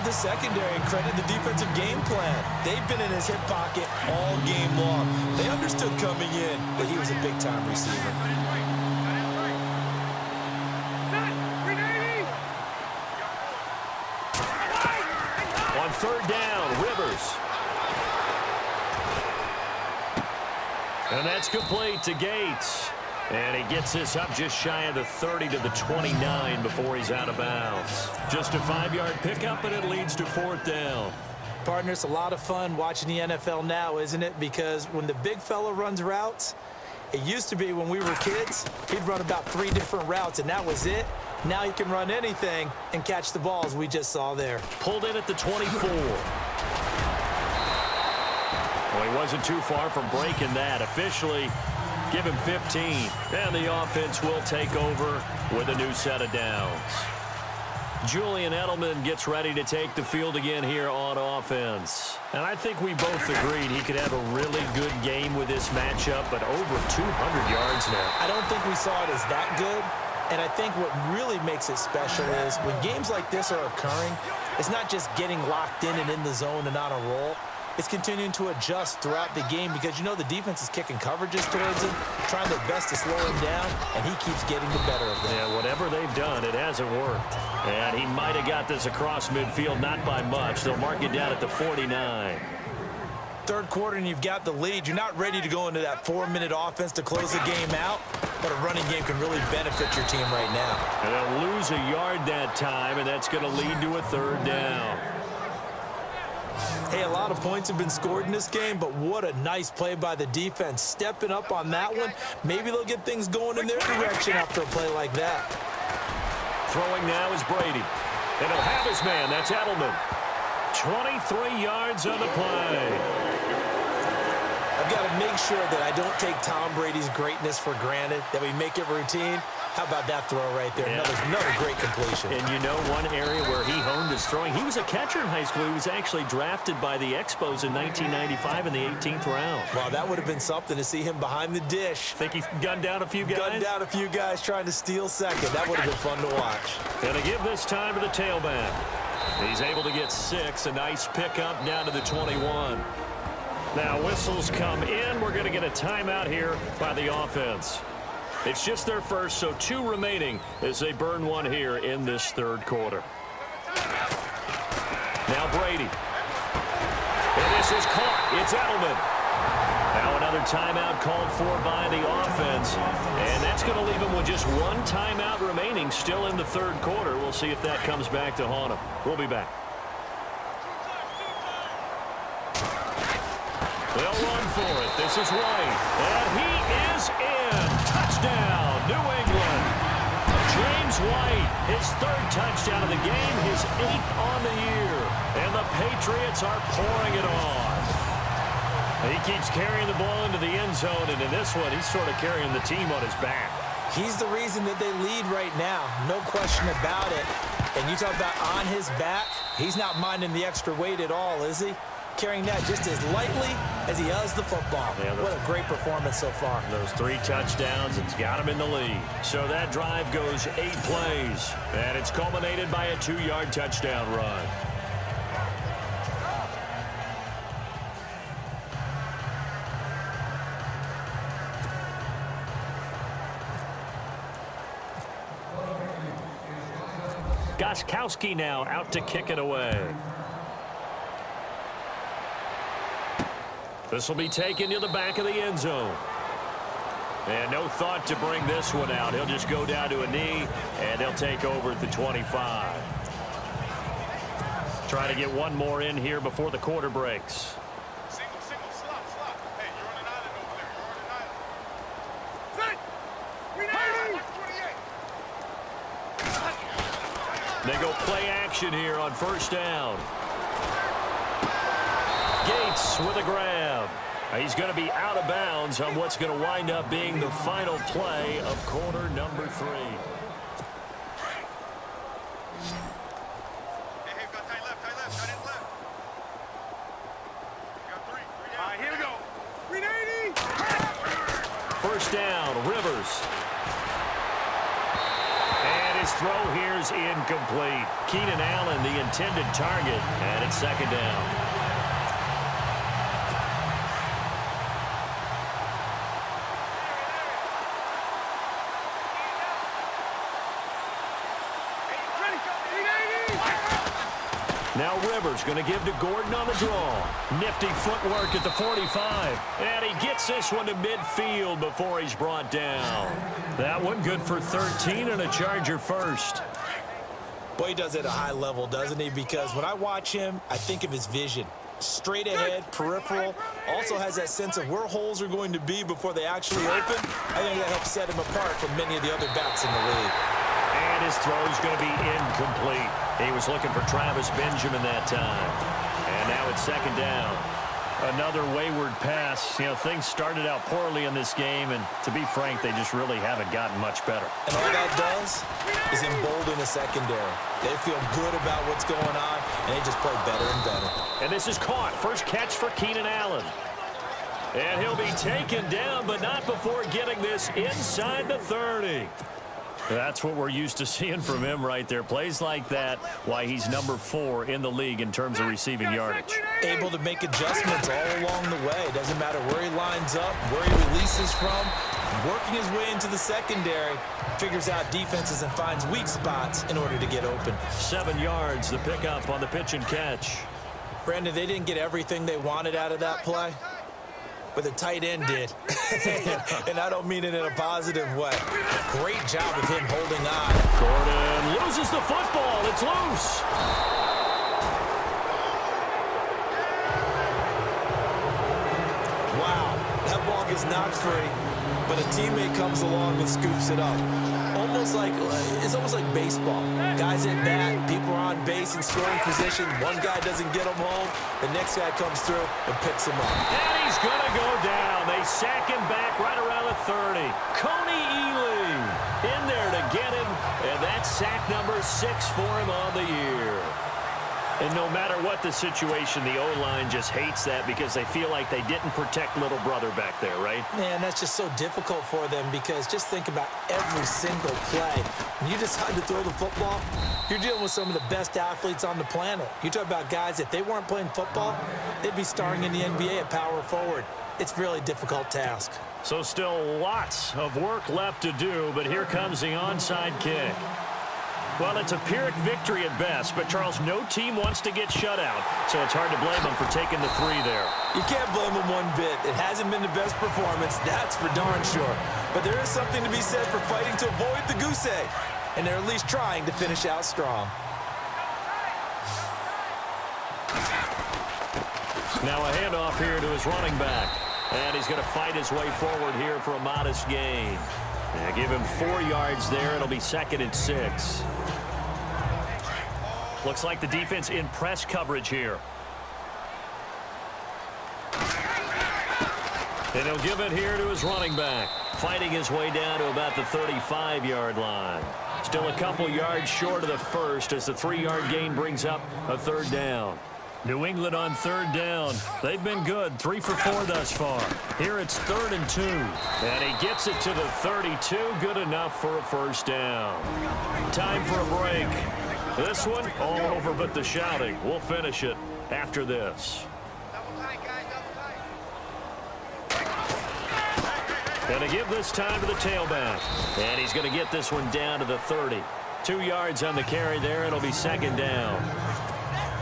the secondary and credit the defensive game plan. They've been in his hip pocket all game long. They understood coming in that he was a big-time receiver. On third down, Rivers. And that's complete to Gates. And he gets this up just shy of the 30 to the 29 before he's out of bounds. Just a 5-yard pickup, and it leads to fourth down. Partner, it's a lot of fun watching the NFL now, isn't it? Because when the big fella runs routes, it used to be when we were kids, he'd run about 3 different routes, and that was it. Now he can run anything and catch the balls we just saw there. Pulled in at the 24. Well, he wasn't too far from breaking that. Officially, give him 15. And the offense will take over with a new set of downs. Julian Edelman gets ready to take the field again here on offense. And I think we both agreed he could have a really good game with this matchup, but over 200 yards now. I don't think we saw it as that good. And I think what really makes it special is when games like this are occurring, it's not just getting locked in and in the zone and on a roll. It's continuing to adjust throughout the game because, you know, the defense is kicking coverages towards him, trying their best to slow him down, and he keeps getting the better of them. Yeah, whatever they've done, it hasn't worked. And he might have got this across midfield, not by much. They'll mark it down at the 49. Third quarter and you've got the lead. You're not ready to go into that 4-minute offense to close the game out, but a running game can really benefit your team right now. And they'll lose a yard that time, and that's going to lead to a third down. Hey, a lot of points have been scored in this game, but what a nice play by the defense. Stepping up on that one, maybe they'll get things going in their direction after a play like that. Throwing now is Brady. And he'll have his man. That's Edelman. 23 yards on the play. I've got to make sure that I don't take Tom Brady's greatness for granted, that we make it routine. How about that throw right there? Yeah. Another great completion. And you know one area where he honed his throwing? He was a catcher in high school. He was actually drafted by the Expos in 1995 in the 18th round. Wow, that would have been something to see him behind the dish. Think he gunned down a few guys? Gunned down a few guys trying to steal second. That would have been fun to watch. Going to give this time to the tailback. He's able to get 6. A nice pickup down to the 21. Now whistles come in. We're going to get a timeout here by the offense. It's just their first, so 2 remaining as they burn one here in this third quarter. Now Brady. And this is caught. It's Edelman. Now another timeout called for by the offense. And that's going to leave him with just 1 timeout remaining still in the third quarter. We'll see if that comes back to haunt him. We'll be back. They'll run for it. This is White. And he is in. Touchdown, New England. James White, his 3rd touchdown of the game, his 8th on the year. And the Patriots are pouring it on. He keeps carrying the ball into the end zone, and in this one, he's sort of carrying the team on his back. He's the reason that they lead right now. No question about it. And you talk about on his back, he's not minding the extra weight at all, is he? Carrying that just as lightly as he does the football. Yeah, what a great performance so far. Those 3 touchdowns, it's got him in the lead. So that drive goes 8 plays, and it's culminated by a 2-yard touchdown run. Gostkowski now out to kick it away. This will be taken to the back of the end zone. And no thought to bring this one out. He'll just go down to a knee, and they'll take over at the 25. Try to get one more in here before the quarter breaks. Single, slot. Hey, you're on an island over there. You're on an island. They go play action here on first down. Gates with a grab. He's going to be out of bounds on what's going to wind up being the final play of quarter number 3. Hey, got tight left. Tight end left. You got 3. All right, here we go. 380. First down, Rivers. And his throw here's incomplete. Keenan Allen, the intended target, and it's second down. Now Rivers going to give to Gordon on the draw. Nifty footwork at the 45. And he gets this one to midfield before he's brought down. That one good for 13 and a Charger first. Boy, he does it at a high level, doesn't he? Because when I watch him, I think of his vision. Straight ahead, peripheral. Also has that sense of where holes are going to be before they actually open. I think that helps set him apart from many of the other backs in the league. And his throw is going to be incomplete. He was looking for Travis Benjamin that time. And now it's second down. Another wayward pass. You know, things started out poorly in this game, and to be frank, they just really haven't gotten much better. And all that does is embolden the secondary. They feel good about what's going on, and they just play better and better. And this is caught. First catch for Keenan Allen. And he'll be taken down, but not before getting this inside the 30. That's what we're used to seeing from him right there. Plays like that, why he's number 4 in the league in terms of receiving yardage. Able to make adjustments all along the way. Doesn't matter where he lines up, where he releases from. Working his way into the secondary, figures out defenses and finds weak spots in order to get open. 7 yards, the pickup on the pitch and catch. Brandon, they didn't get everything they wanted out of that play, but the tight end did. And I don't mean it in a positive way. Great job of him holding on. Gordon loses the football. It's loose. Wow, that ball gets knocked free, but a teammate comes along and scoops it up. It's almost like baseball. Guys at bat, people are on base in scoring position. One guy doesn't get him home. The next guy comes through and picks him up. And he's going to go down. They sack him back right around the 30. Coney Ealy in there to get him. And that's sack number 6 for him on the year. And no matter what the situation, the O-line just hates that because they feel like they didn't protect little brother back there, right? Man, that's just so difficult for them because just think about every single play. When you decide to throw the football, you're dealing with some of the best athletes on the planet. You talk about guys, if they weren't playing football, they'd be starring in the NBA at power forward. It's a really difficult task. So still lots of work left to do, but here comes the onside kick. Well, it's a Pyrrhic victory at best, but, Charles, no team wants to get shut out, so it's hard to blame them for taking the 3 there. You can't blame them one bit. It hasn't been the best performance, that's for darn sure. But there is something to be said for fighting to avoid the goose egg, and they're at least trying to finish out strong. Now a handoff here to his running back, and he's going to fight his way forward here for a modest gain. Give him 4 yards there. It'll be second and 6. Looks like the defense in press coverage here. And he'll give it here to his running back, fighting his way down to about the 35-yard line. Still a couple yards short of the first as the 3-yard gain brings up a third down. New England on third down. They've been good, 3 for 4 thus far. Here it's 3rd and 2. And he gets it to the 32. Good enough for a first down. Time for a break. This one all over but the shouting. We'll finish it after this. Going to give this time to the tailback. And he's going to get this one down to the 30. 2 yards on the carry there. It'll be second down.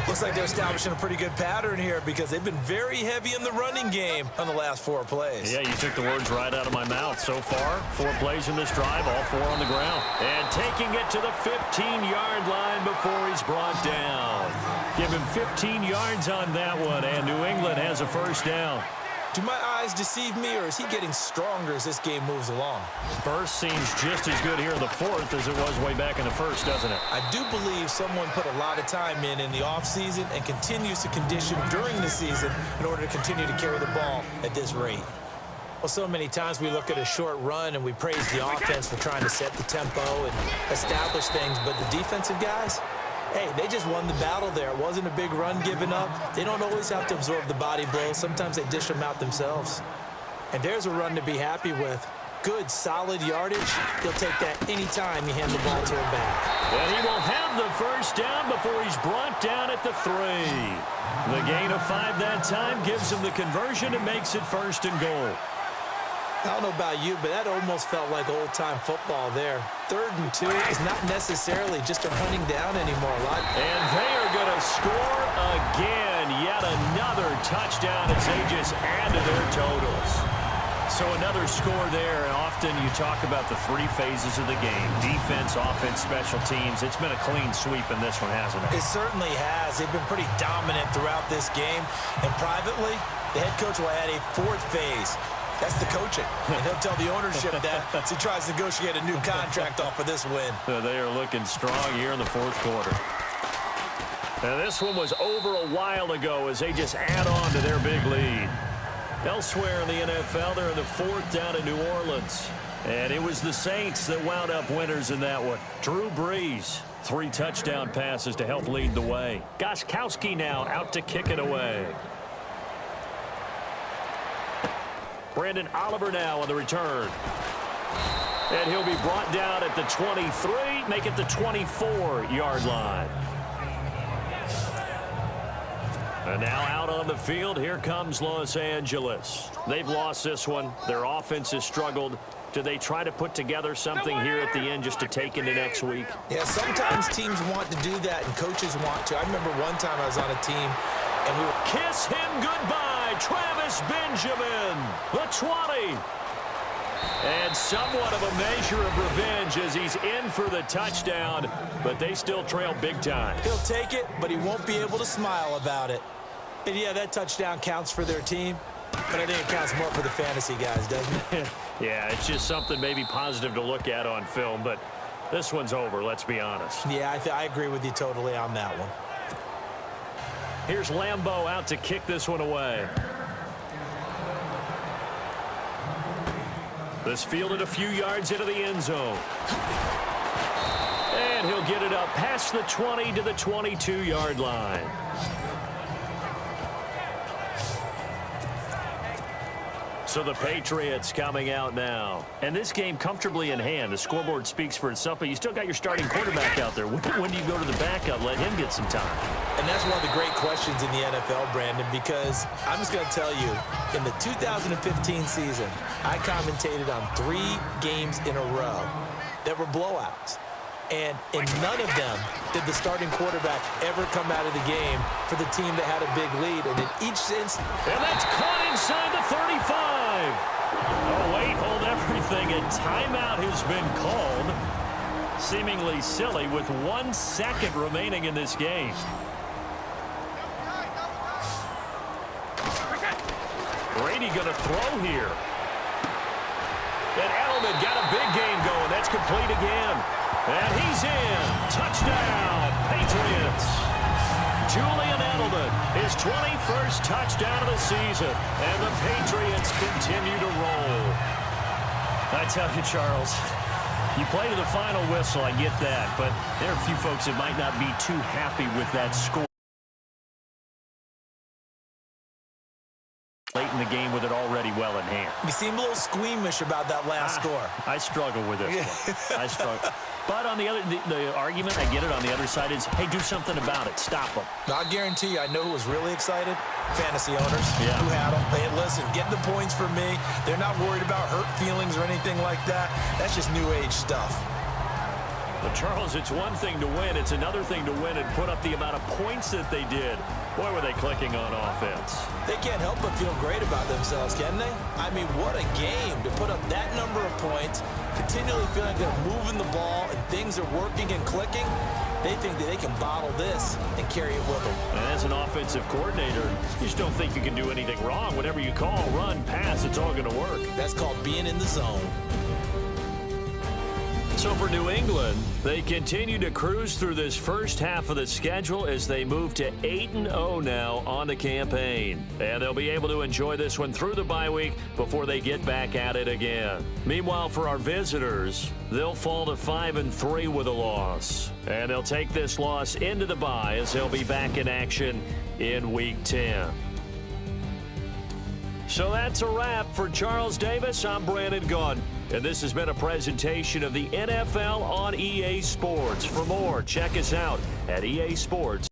Looks like they're establishing a pretty good pattern here because they've been very heavy in the running game on the last 4 plays. Yeah, you took the words right out of my mouth. So far, 4 plays in this drive, all 4 on the ground. And taking it to the 15-yard line before he's brought down. Give him 15 yards on that one, and New England has a first down. Do my eyes deceive me, or is he getting stronger as this game moves along? Burst seems just as good here in the 4th as it was way back in the 1st, doesn't it? I do believe someone put a lot of time in the offseason and continues to condition during the season in order to continue to carry the ball at this rate. Well, so many times we look at a short run and we praise the offense for trying to set the tempo and establish things, but the defensive guys, hey, they just won the battle there. It wasn't a big run given up. They don't always have to absorb the body blows. Sometimes they dish them out themselves. And there's a run to be happy with. good, solid yardage, he'll take that anytime you hand the ball to him back. And he will have the first down before he's brought down at the 3. The gain of 5 that time gives him the conversion and makes it 1st and goal. I don't know about you, but that almost felt like old-time football there. 3rd and 2 is not necessarily just a running down anymore. And they are going to score again. Yet another touchdown as they just add to their totals. So another score there. And often you talk about the 3 phases of the game. Defense, offense, special teams. It's been a clean sweep in this one, hasn't it? It certainly has. They've been pretty dominant throughout this game. And privately, the head coach will add a 4th phase. That's the coaching. And he'll tell the ownership that as he tries to negotiate a new contract off of this win. They are looking strong here in the 4th quarter. And this one was over a while ago as they just add on to their big lead. Elsewhere in the NFL, they're in the 4th down in New Orleans. And it was the Saints that wound up winners in that one. Drew Brees, 3 touchdown passes to help lead the way. Gostkowski now out to kick it away. Brandon Oliver now on the return. And he'll be brought down at the 23, make it the 24-yard line. And now out on the field, here comes Los Angeles. They've lost this one. Their offense has struggled. Do they try to put together something here at the end just to take into next week? Yeah, sometimes teams want to do that and coaches want to. I remember one time I was on a team and we were... Kiss him goodbye, Travis Benjamin, the 20. And somewhat of a measure of revenge as he's in for the touchdown, but they still trail big time. He'll take it, but he won't be able to smile about it. And yeah, that touchdown counts for their team, but I think it counts more for the fantasy guys, doesn't it? Yeah, it's just something maybe positive to look at on film, but this one's over, let's be honest. Yeah, I agree with you totally on that one. Here's Lambeau out to kick this one away. This fielded a few yards into the end zone. And he'll get it up past the 20 to the 22-yard line. So the Patriots coming out now. And this game comfortably in hand. The scoreboard speaks for itself, but you still got your starting quarterback out there. When do you go to the backup? Let him get some time. And that's one of the great questions in the NFL, Brandon, because I'm just going to tell you, in the 2015 season, I commentated on 3 games in a row that were blowouts. And in none of them did the starting quarterback ever come out of the game for the team that had a big lead. And in each instance... And that's caught inside the 35. Oh, wait, hold everything. A timeout has been called. Seemingly silly with 1 second remaining in this game. Brady going to throw here. And Edelman got a big game going. That's complete again. And he's in. Touchdown, Patriots. Julian Edelman, his 21st touchdown of the season. And the Patriots continue to roll. I tell you, Charles, you play to the final whistle, I get that. But there are a few folks that might not be too happy with that score. Late in the game with it already well in hand. You seem a little squeamish about that last score. I struggle with this one. I struggle. But on the other, the argument, I get it, on the other side is, hey, do something about it. Stop them. I guarantee you, I know who was really excited. Fantasy owners yeah. who had them. Hey, listen, get the points for me. They're not worried about hurt feelings or anything like that. That's just new age stuff. But, Charles, it's one thing to win. It's another thing to win and put up the amount of points that they did. Boy, were they clicking on offense. They can't help but feel great about themselves, can they? I mean, what a game to put up that number of points, continually feeling like they're moving the ball and things are working and clicking. They think that they can bottle this and carry it with them. And as an offensive coordinator, you just don't think you can do anything wrong. Whatever you call, run, pass, it's all going to work. That's called being in the zone. So for New England, they continue to cruise through this first half of the schedule as they move to 8-0 now on the campaign. And they'll be able to enjoy this one through the bye week before they get back at it again. Meanwhile, for our visitors, they'll fall to 5-3 with a loss. And they'll take this loss into the bye as they'll be back in action in Week 10. So that's a wrap. For Charles Davis, I'm Brandon Gaudin. And this has been a presentation of the NFL on EA Sports. For more, check us out at EA Sports.